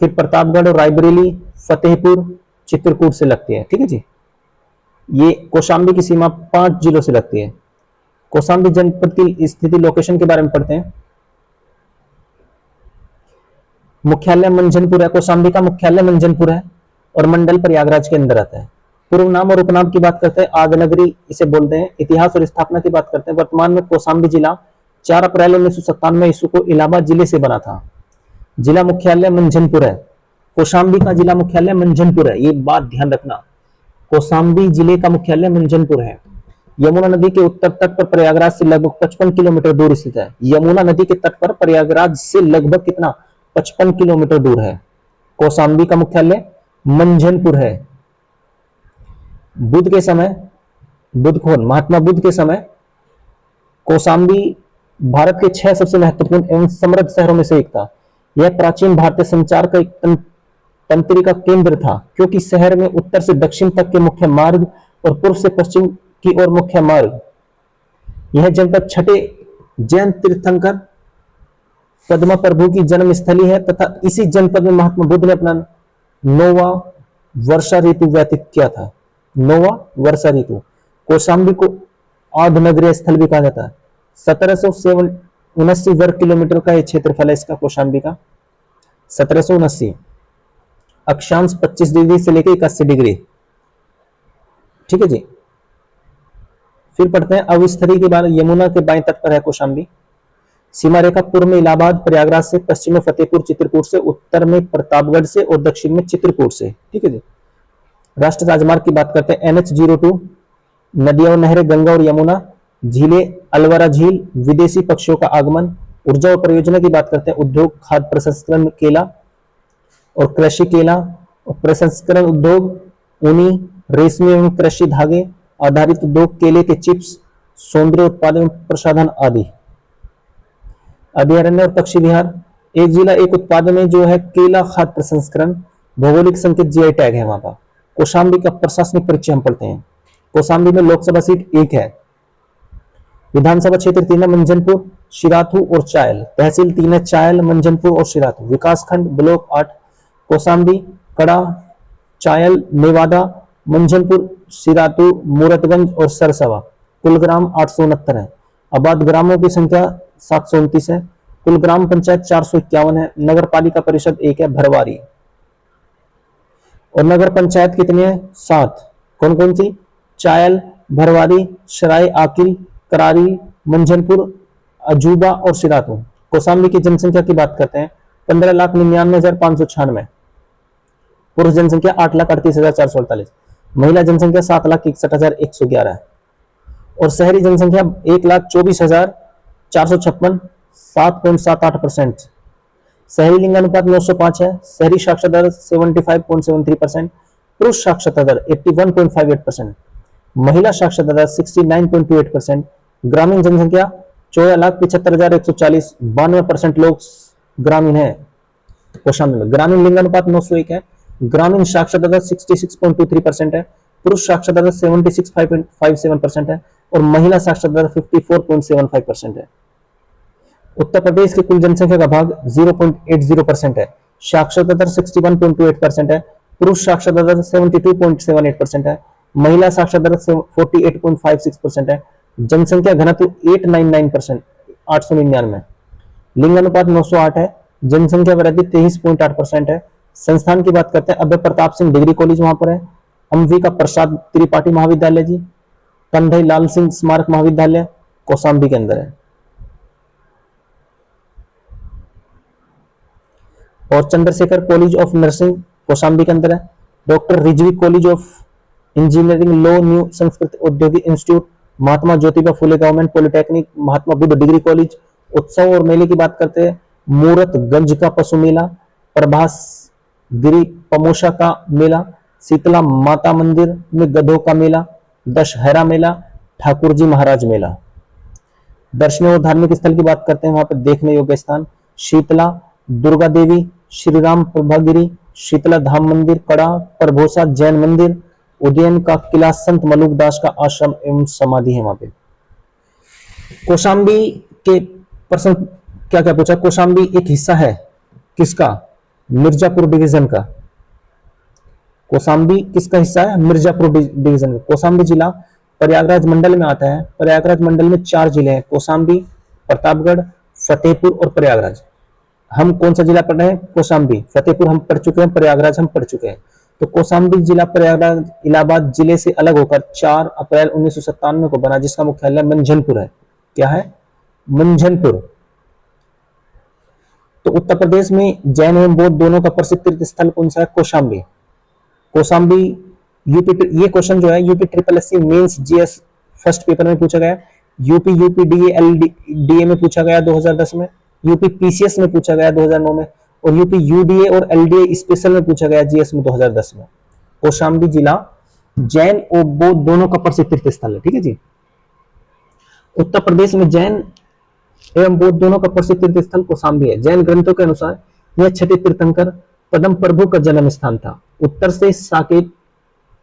फिर प्रतापगढ़ और रायबरेली, फतेहपुर, चित्रकूट से लगती है। ठीक है जी। ये कौशाम्बी की सीमा 5 जिलों से लगती है। कौशाम्बी जनपद की स्थिति, लोकेशन के बारे में पढ़ते हैं। मुख्यालय मंझनपुर है। कौशाम्बी का मुख्यालय मंझनपुर है और मंडल प्रयागराज के अंदर आता है। पूर्व नाम और उपनाम की बात करते हैं, आगनगरी इसे बोलते हैं। इतिहास और स्थापना की बात करते हैं। वर्तमान में कौशाम्बी जिला 4 अप्रैल 1997 ईस्वी को इलाहाबाद जिले से बना था। जिला मुख्यालय मंझनपुर है। कौशाम्बी का जिला मुख्यालय मंझनपुर है, ये बात ध्यान रखना। कौशाम्बी जिले का मुख्यालय मंझनपुर है। यमुना नदी के उत्तर तट पर प्रयागराज से लगभग 55 किलोमीटर दूर स्थित है। यमुना नदी के तट पर प्रयागराज से लगभग कितना? 55 किलोमीटर दूर है। कौशाम्बी का मुख्यालय मंझनपुर है। बुद्ध के समय, बुद्ध कौन? महात्मा बुद्ध के समय कौशाम्बी भारत के 6 सबसे महत्वपूर्ण एवं समृद्ध शहरों में से एक था। यह प्राचीन भारतीय संचार का एक तंत्रिका केंद्र था, क्योंकि शहर में उत्तर से दक्षिण तक के मुख्य मार्ग और पूर्व से पश्चिम की ओर मुख्य मार्ग। यह जनपद छठे जैन तीर्थंकर पद्मा प्रभु की जन्म स्थली है तथा इसी जनपद में महात्मा बुद्ध ने अपना 9वां वर्षा ऋतु व्यतीत किया था। 9वां वर्षा ऋतु। कौशाम्बी को आध नगरीय स्थल भी कहा जाता है। 1779 वर्ग किलोमीटर का यह क्षेत्रफल है इसका, कौशाम्बी का 1779। अक्षांश 25 डिग्री से लेकर 81 डिग्री। ठीक है जी। फिर पढ़ते हैं अवस्थरी के बारे। यमुना के बाएं तट पर है कौशाम्बी। सीमा रेखा पूर्व में इलाहाबाद प्रयागराज से, पश्चिम में फतेहपुर चित्रकूट से, उत्तर में प्रतापगढ़ से और दक्षिण में चित्रकूट से। ठीक है जी। राष्ट्रीय राजमार्ग की बात करते हैं, NH-02। नदियां और नहरें गंगा और यमुना। झीलें, अलवरा झील, विदेशी पक्षियों का आगमन। ऊर्जा और परियोजना की बात करते हैं, उद्योग, खाद्य प्रसंस्करण केला और कृषि केला और प्रसंस्करण उद्योग, ऊनी, रेशमी एवं कृषि धागे आधारित उद्योग, केले के चिप्स, सौंदर्य उत्पादन प्रसाधन आदि। अभयारण्य और पक्षी विहार। एक जिला एक उत्पाद में जो है केला खाद्य प्रसंस्करण, भौगोलिक संकेत GI टैग है वहां का। कौशाम्बी का प्रशासनिक परिचय हम पढ़ते हैं। कौशाम्बी में लोकसभा सीट 1 है। विधानसभा क्षेत्र 3 है, मंझनपुर, शिराथू और चायल। तहसील 3 है, चायल, मंझनपुर और शिराथू। विकासखंड ब्लॉक 8 कौशाम्बी, कड़ा, चायल, नेवादा, मंझनपुर, शिराथू, मूरतगंज और सरसवा। कुल ग्राम 869 है। आबाद ग्रामों की संख्या 729 है। कुल ग्राम पंचायत 451 है। नगर पालिका परिषद 1 है, भरवारी। और नगर पंचायत कितनी है? 7। कौन कौन सी? चायल, भरवारी, सराय आकिल, करारी, मंझनपुर, अजूबा और शिराथू। कौशाम्बी की जनसंख्या की बात करते हैं, 15,99,596। पुरुष जनसंख्या 8,38,448। महिला जनसंख्या 7,61,111 है। और शहरी जनसंख्या 1,24,456, 7.78%। शहरी लिंगानुपात 905 है। शहरी साक्षरता दर 75.73%। पुरुष साक्षरता दर 81.58%। महिला साक्षरता दर 69.28%। ग्रामीण जनसंख्या 14,75,140, 92% लोग ग्रामीण है कौशाम्बी में। ग्रामीण लिंगानुपात 901 है। ग्रामीण साक्षरता दर 66.23% है। पुरुष साक्षरता दर 76.57% है और महिला साक्षरता दर 54.75% है। उत्तर प्रदेश की कुल जनसंख्या का भाग 0.80% है। साक्षरता दर 61.28% है। पुरुष साक्षरता दर 72.78% है। महिला साक्षरता दर 48.56% है। जनसंख्या घनत्व 899%, 899। लिंगानुपात 908 है। जनसंख्या वृद्धि 23.8% है। संस्थान की बात करते हैं, अभय प्रताप सिंह डिग्री कॉलेज वहां पर है। अंबिका प्रसाद त्रिपाठी महाविद्यालय जी, कंधई लाल सिंह स्मारक महाविद्यालय कौशाम्बी के अंदर है। और Chandrashekhar college of nursing Kaushambi के अंदर है। Doctor Rizvi college of engineering law new Sanskrit औद्योगिक institute, Mahatma Jyotiba Phule government polytechnic, Mahatma Buddha degree college. उत्सव और मेले की बात करते हैं, मूरतगंज का पशु मेला, प्रभास गिरी पमोशा का मेला, शीतला माता मंदिर में गधों का मेला, दशहरा मेला, ठाकुर जी महाराज मेला। दर्शनीय और धार्मिक स्थल की बात करते हैं, वहां पर देखने योग्य स्थान शीतला, दुर्गा देवी, श्री राम प्रभागिरी, शीतला धाम मंदिर, कड़ा, प्रभोसा जैन मंदिर, उदयन का किला, संत मलुकदास का आश्रम एवं समाधि है वहां पे। कौशाम्बी के प्रश्न क्या क्या पूछा? कौशाम्बी एक हिस्सा है किसका? मिर्जापुर डिवीजन का। कौशाम्बी किसका हिस्सा है? मिर्जापुर डिवीजन का। कौशाम्बी जिला प्रयागराज मंडल में आता है। प्रयागराज मंडल में 4 जिले हैं, कौशाम्बी, प्रतापगढ़, फतेहपुर और प्रयागराज। हम कौन सा जिला पढ़ रहे हैं? कौशाम्बी। फतेहपुर हम पढ़ चुके हैं, प्रयागराज हम पढ़ चुके हैं। तो कौशाम्बी जिला प्रयागराज इलाहाबाद जिले से अलग होकर 4 अप्रैल 1997 को बना, जिसका मुख्यालय मंझनपुर है। क्या है? मंझनपुर। तो उत्तर प्रदेश में जैन एवं बौद्ध दोनों का प्रसिद्ध तीर्थ स्थल कौन सा है? कौशाम्बी। कौशाम्बी यूपी, ये क्वेश्चन जो है UP triple SC mains GS first paper में पूछा गया। यूपी यूपीडीए एलडीए में पूछा गया 2010 में। यूपी पीसीएस में पूछा गया 2009 में। और यूपी यूडीए और एलडीए स्पेशल में पूछा गया जीएस में 2010 में। कौशाम्बी जिला जैन और बौद्ध दोनों का प्रसिद्ध तीर्थ स्थल है। ठीक है जी। उत्तर प्रदेश में जैन एवं बौद्ध दोनों का प्रसिद्ध तीर्थ स्थल कौशाम्बी है। जैन ग्रंथों के अनुसार यह छठे तीर्थंकर पद्म प्रभु का जन्म स्थान था। उत्तर से साकेत,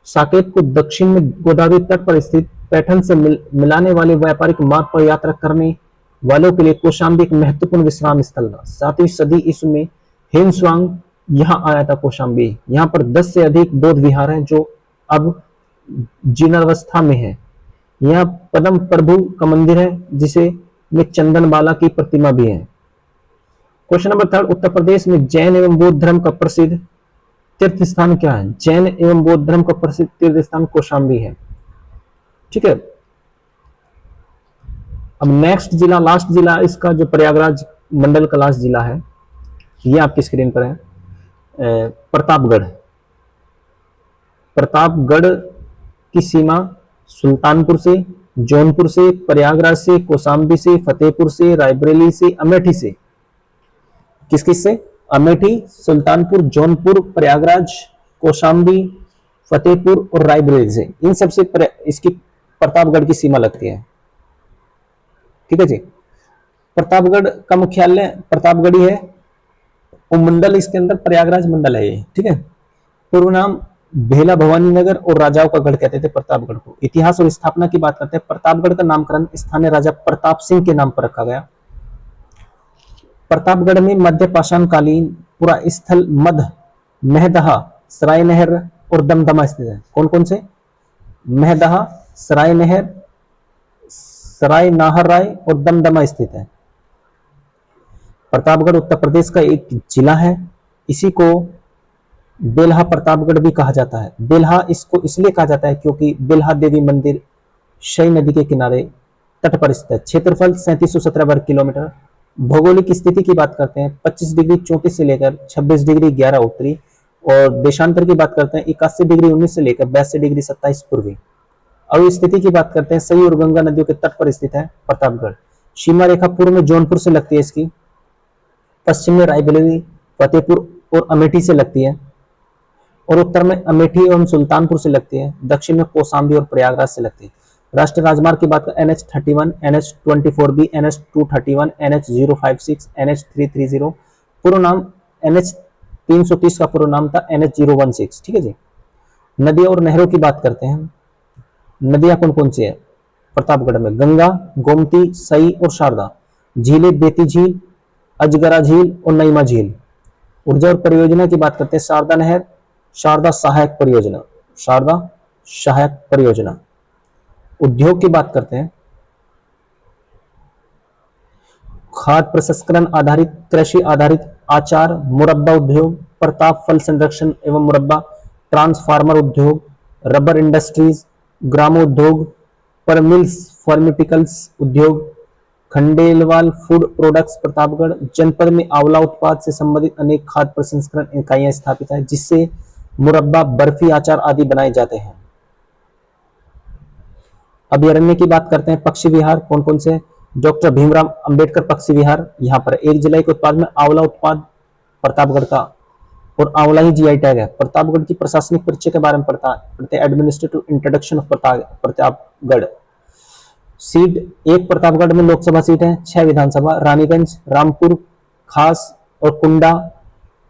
साकेत को दक्षिण में गोदावरी तट पर स्थित पैठन से मिलाने वाले व्यापारिक मार्ग पर यात्रा करने वालों के लिए कौशाम्बी एक महत्वपूर्ण विश्राम स्थल था। 7वीं सदी ईस्वी में हेमस्वांग यहाँ आया था कौशाम्बी। यहाँ पर 10 से अधिक बौद्ध विहार हैं जो अब जीर्णावस्था में है। यहाँ पद्म प्रभु का मंदिर है जिसे में चंदन बाला की प्रतिमा भी है। क्वेश्चन नंबर 3, उत्तर प्रदेश में जैन एवं बौद्ध धर्म का प्रसिद्ध तीर्थ स्थान क्या है? जैन एवं बौद्ध धर्म का प्रसिद्ध तीर्थ स्थान कौशाम्बी है। ठीक है। अब नेक्स्ट जिला, लास्ट जिला इसका जो प्रयागराज मंडल का लास्ट जिला है, ये आपकी स्क्रीन पर है, प्रतापगढ़। प्रतापगढ़ की सीमा सुल्तानपुर से, जौनपुर से, प्रयागराज से, कौशाम्बी से, फतेहपुर से, रायबरेली से, अमेठी से। किस किस से? अमेठी, सुल्तानपुर, जौनपुर, प्रयागराज, कौशाम्बी, फतेहपुर और रायबरेली से। इन सबसे इसकी प्रतापगढ़ की सीमा लगती है। ठीक है जी। प्रतापगढ़ का मुख्यालय प्रतापगढ़ ही है। मंडल इसके अंदर प्रयागराज मंडल है ये। ठीक है। पूर्व नाम भेला भवानी नगर और राजाओं का गढ़ कहते थे प्रतापगढ़ को। इतिहास और स्थापना की बात करते हैं, प्रतापगढ़ का नामकरण स्थानीय राजा प्रताप सिंह के नाम पर रखा गया। प्रतापगढ़ में मध्य पाषाण कालीन पुरा स्थल मध, महदहा, सराय नहर और दमदमा स्थित है। कौन कौन से? महदहा, सराय नहर, सराय नाहर राय और दमदमा स्थित है। प्रतापगढ़ उत्तर प्रदेश का एक जिला है। इसी को बेल्हा प्रतापगढ़ भी कहा जाता है। बेल्हा इसको इसलिए कहा जाता है क्योंकि बेल्हा देवी मंदिर शई नदी के किनारे तट पर स्थित है। क्षेत्रफल 3717 वर्ग किलोमीटर। भौगोलिक स्थिति की बात करते हैं, 25 डिग्री 34 से लेकर 26 डिग्री 11 उत्तरी, और देशांतर की बात करते हैं 81 डिग्री 19 से लेकर 82 डिग्री 27 पूर्वी। अब स्थिति की बात करते हैं, सई और गंगा नदियों के तट पर स्थित है प्रतापगढ़। सीमा रेखा पूर्व में जौनपुर से लगती है इसकी, पश्चिम में रायबरेली, फतेहपुर और अमेठी से लगती है, और उत्तर में अमेठी एवं सुल्तानपुर से लगती है। दक्षिण में कौशाम्बी और प्रयागराज से लगती है। राष्ट्रीय राजमार्ग की बात करें, NH31, NH24B, NH231, NH056, NH330, पूर्ण नाम NH330 का पूर्ण नाम था NH016। ठीक है जी। नदियों और नहरों की बात करते हैं। नदियां कौन कौन सी है प्रतापगढ़ में? गंगा, गोमती, सई और शारदा। झीलें, बेती झील, अजगरा झील और नईमा झील। ऊर्जा और परियोजना की बात करते हैं, शारदा नहर, शारदा सहायक परियोजना, शारदा सहायक परियोजना। उद्योग की बात करते हैं, खाद्य प्रसंस्करण आधारित, कृषि आधारित, आचार, मुरब्बा उद्योग, प्रताप फल संरक्षण एवं मुरब्बा, ट्रांसफार्मर उद्योग, रबर इंडस्ट्रीज, ग्रामोद्योग, पर मिल्स, फार्मास्यूटिकल्स उद्योग, खंडेलवाल फूड प्रोडक्ट्स। प्रतापगढ़ जनपद में आंवला उत्पाद से संबंधित अनेक खाद्य प्रसंस्करण इकाइयां स्थापित है, जिससे मुरब्बा, बर्फी, आचार आदि बनाए जाते हैं। अभयारण्य की बात करते हैं, पक्षी विहार कौन कौन से? डॉक्टर भीमराव अंबेडकर पक्षी विहार, यहाँ पर 1 जुलाई के उत्पाद में आंवला उत्पाद प्रतापगढ़ का, और आंवला ही जीआई टैग है। प्रतापगढ़ की प्रशासनिक परिचय के बारे में पढ़ते हैं, administrative introduction of Pratapgarh. Seat 1 Pratapgarh में लोकसभा सीट है, 6 विधानसभा, रानीगंज, रामपुर खास और कुंडा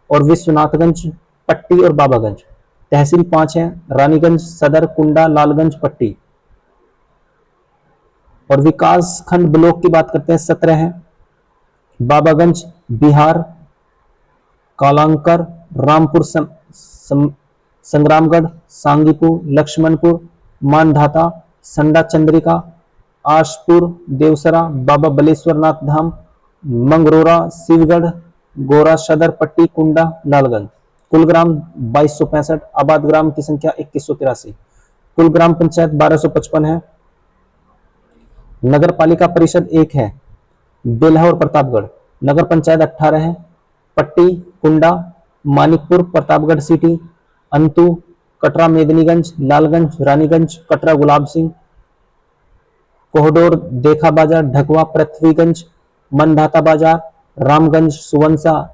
और विश्वनाथगंज, पट्टी और बाबागंज। तहसील 5 है, रानीगंज, सदर, कुंडा, लालगंज, पट्टी। और विकास खंड ब्लॉक की बात करते हैं, 17 है, बाबागंज, बिहार, कालांकर, रामपुर, संग्रामगढ़, सांगीपुर, लक्ष्मणपुर, मानधाता, संडा चंद्रिका, आशपुर, देवसरा, बाबा बलेश्वर नाथ धाम, मंगरोरा, शिवगढ़, गोरा, सदर, पट्टी, कुंडा, लालगंज। कुल ग्राम 2265, आबाद ग्राम की संख्या 2183, कुल ग्राम पंचायत 1255 है। नगर पालिका परिषद 1 है, बेल्हा और प्रतापगढ़। नगर पंचायत 18 है, पट्टी, कुंडा, मानिकपुर, प्रतापगढ़ सिटी, अंतु, कटरा, मेदिनीगंज, लालगंज, रानीगंज, कटरा, गुलाब सिंह, कोहडोर, देखा बाजार, ढकवा, पृथ्वीगंज, मनधाता बाजार, रामगंज, सुवंसा,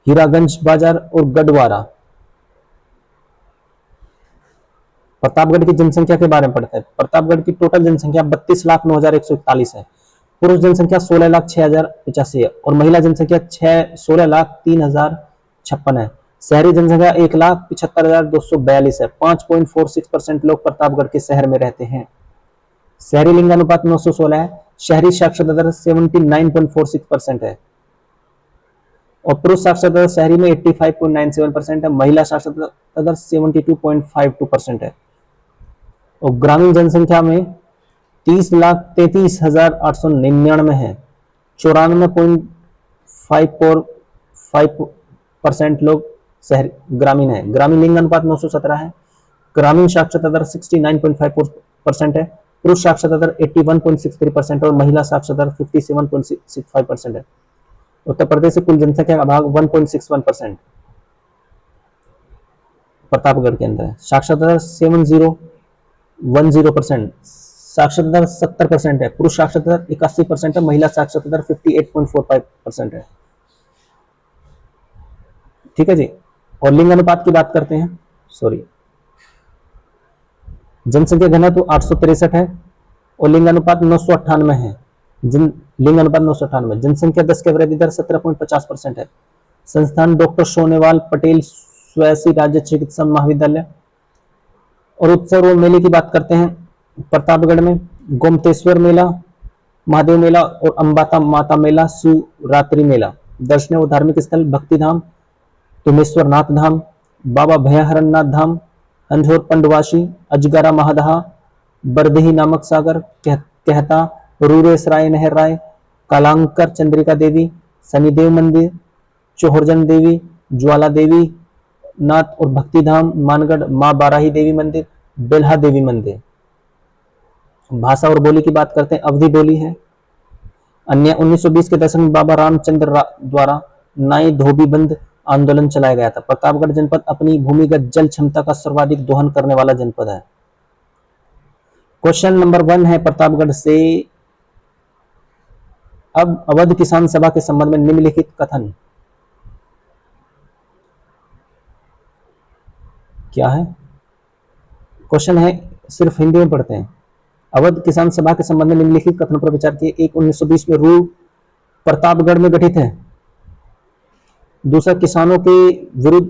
हीरागंज बाजार और गढ़वारा। प्रतापगढ़ की जनसंख्या के बारे में पढ़ते हैं। प्रतापगढ़ की टोटल जनसंख्या 32,09,141 है। पुरुष जनसंख्या 16,06,085 है और महिला जनसंख्या 16,03,056 है। शहरी जनसंख्या 1,75,242 है। 5.46% लोग प्रतापगढ़ के शहर में रहते हैं। शहरी लिंगानुपात 916 है। शहरी साक्षरता दर 79.46% है और पुरुष साक्षरता दर शहरी में 85.97% है। महिला साक्षरता दर 72.52% है और ग्रामीण जनसंख्या में 30,33,899 है। 94.5% लोग शहर ग्रामीण है। ग्रामीण लिंगानुपात 917 है। ग्रामीण साक्षरता दर 69.54% है। पुरुष साक्षरता दर 81.63% और महिला साक्षरता दर 57.65% है। उत्तर प्रदेश से कुल जनसंख्या का भाग 1.61% प्रतापगढ़ के अंदर है। साक्षरता दर 7010%, साक्षरता दर 70% है। पुरुष साक्षरता दर 81% है। महिला साक्षरता दर 58.45% है। ठीक है जी। और लिंग अनुपात की बात करते हैं, सॉरी, जनसंख्या घनत्व 863 है और लिंग अनुपात 998 है। लिंग अनुपात 998, जनसंख्या 10 के वृद्धि दर 17.50% है। संस्थान डॉक्टर सोनेवाल पटेल स्वयंसी राज्य चिकित्सा महाविद्यालय और उत्सव और मेले की बात करते हैं प्रतापगढ़ में गोमतेश्वर मेला, महादेव मेला और अंबाता माता मेला, शिवरात्रि मेला। दर्शनीय और धार्मिक स्थल भक्ति धाम, तुमेश्वर नाथ धाम, बाबा भयहरण नाथ धाम, हंझोर पंडवासी, अजगरा महादहा, बरदही नामक सागर, कहता, रूरेसराय नहर राय, कालांकर चंद्रिका देवी, शनिदेव मंदिर, चोहरजन देवी, ज्वाला देवी नाथ और भक्ति धाम, मानगढ़ मां बाराही देवी मंदिर, बेल्हा देवी मंदिर। भाषा और बोली की बात करते हैं, अवधी बोली है। अन्य 1920 के दशक में बाबा रामचंद्र द्वारा नाई धोबी बंद आंदोलन चलाया गया था। प्रतापगढ़ जनपद अपनी भूमिगत जल क्षमता का सर्वाधिक दोहन करने वाला जनपद है। क्वेश्चन नंबर 1 है प्रतापगढ़ से, अब अवध किसान सभा के संबंध में निम्नलिखित कथन क्या है? क्वेश्चन है, सिर्फ हिंदी में पढ़ते हैं। अवध किसान सभा के संबंध में निम्नलिखित कथनों पर विचार किए। एक, 1920 में रू प्रतापगढ़ में गठित है। दूसरा, किसानों के विरुद्ध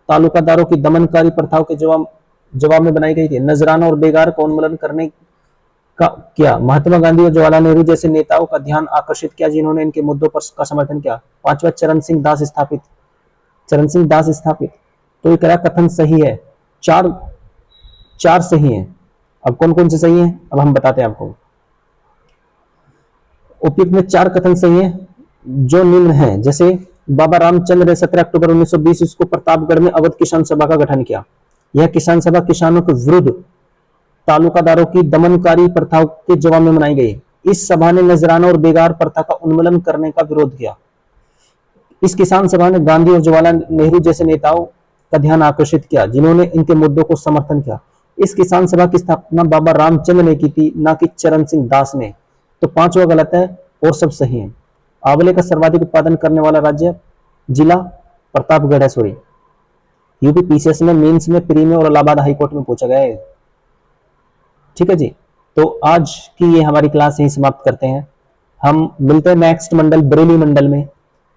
तालुकादारों की दमनकारी प्रथाओं के जवाब में बनाई गई थी। नजराना और बेगार का उन्मूलन करने का किया। महात्मा गांधी और जवाहरलाल नेहरू जैसे नेताओं का ध्यान आकर्षित किया जिन्होंने इनके मुद्दों पर का समर्थन किया। पांचवा, चरण सिंह दास स्थापित। तो ये करा कथन सही है। चार सही है। अब कौन कौन से सही है अब हम बताते हैं आपको। उपयुक्त में 4 कथन सही है जो निम्न है। जैसे बाबा रामचंद्र ने 17 अक्टूबर 1920 को प्रतापगढ़ में अवध किसान सभा का गठन किया। यह किसान सभा किसानों के विरुद्ध तालुकादारों की दमनकारी प्रथाओं के जवाब में बनाई गई। इस सभा ने नजराना और बेगार प्रथा का उन्मूलन करने का विरोध किया। इस किसान सभा ने गांधी और जवाहरलाल नेहरू जैसे नेताओं का ध्यान आकर्षित किया जिन्होंने इनके मुद्दों को समर्थन किया। इस किसान सभा की स्थापना बाबा रामचंद्र ने की थी, ना कि चरण सिंह दास ने। तो 5वां गलत है और सब सही है। आंवले का सर्वाधिक उत्पादन करने वाला जिला प्रतापगढ़ है। सॉरी, यूपी पीसीएस में, मेंस में, प्री में और इलाहाबाद हाईकोर्ट में पूछा गया है। ठीक है जी, तो आज की ये हमारी क्लास यही समाप्त करते हैं। हम मिलते हैं नेक्स्ट मंडल बरेली मंडल में।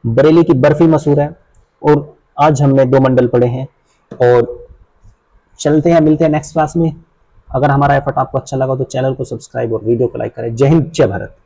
बरेली की बर्फी मशहूर है और आज हमने 2 मंडल पढ़े हैं और चलते हैं, मिलते हैं नेक्स्ट क्लास में। अगर हमारा एफर्ट आपको अच्छा लगा तो चैनल को सब्सक्राइब और वीडियो को लाइक करें। जय हिंद, जय भारत।